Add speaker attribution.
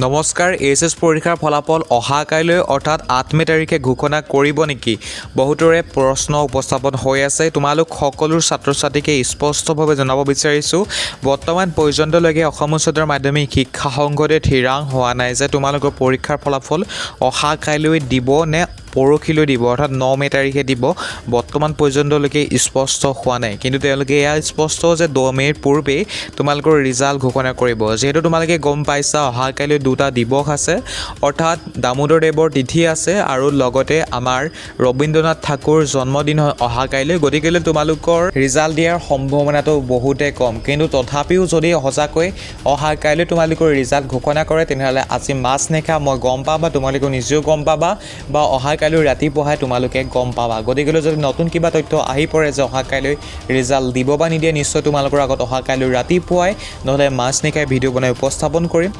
Speaker 1: নমস্কাৰ এইচএছ পৰীক্ষাৰ ফলাফল অহা কাইলৈ অৰ্থাৎ 8 মে তাৰিখে ঘোষণা কৰিব নেকি বহুতৰে প্ৰশ্ন উপস্থাপন হৈ আছে তোমালোক সকলো ছাত্ৰ ছাত্ৰীকে স্পষ্টভাৱে জনাব বিচাৰিছো বৰ্তমান পৰ্যন্তলৈকে অসম উচ্চতৰ মাধ্যমিক শিক্ষা সংসদে থিৰাং হোৱা নাই যে তোমালোকৰ পৰীক্ষাৰ ফলাফল অহা কাইলৈ দিব নে পৰখিলৈ দিব অৰ্থাৎ 9 মে তাৰিখে দিব বৰ্তমান পৰ্যন্তলৈকে স্পষ্ট হোৱা নাই কিন্তু তেওঁলোকে এয়া স্পষ্ট যে 2 মেৰ পূৰ্বে তোমালোকৰ ৰিজাল্ট ঘোষণা কৰিব যেহেতু তোমালোকে গম পাইছা অহা কাইলৈ দুটা দিৱস আছে অৰ্থাৎ দামোদৰ দেৱৰ তিথি আছে আৰু লগতে আমাৰ ৰবীন্দ্ৰনাথ ঠাকুৰ জন্মদিন অহা কাইলৈ গতিকে তোমালোকৰ ৰিজাল্ট দিয়াৰ সম্ভাৱনাটো বহুতে কম কিন্তু তথাপিও যদি সঁচাকৈ অহা কাইলৈ তোমালোকৰ ৰিজাল্ট ঘোষণা কৰে তেনেহ'লে আজি মাছ নেখা মই গম পাবা তোমালোকে নিজেও গম পাবা বা অহা কাইলৈ ৰাতিপুৱাই তোমালোকে গম পাবা গতিকে যদি নতুন কিবা তথ্য আহি পৰে যে অহা কাইলৈ ৰিজাল্ট দিব বা নিদিয়ে নিশ্চয় তোমালোকৰ আগত অহা কাইলৈ ৰাতিপুৱাই নহ'লে মাছ নেখাই ভিডিঅ' বনাই উপস্থাপন কৰিম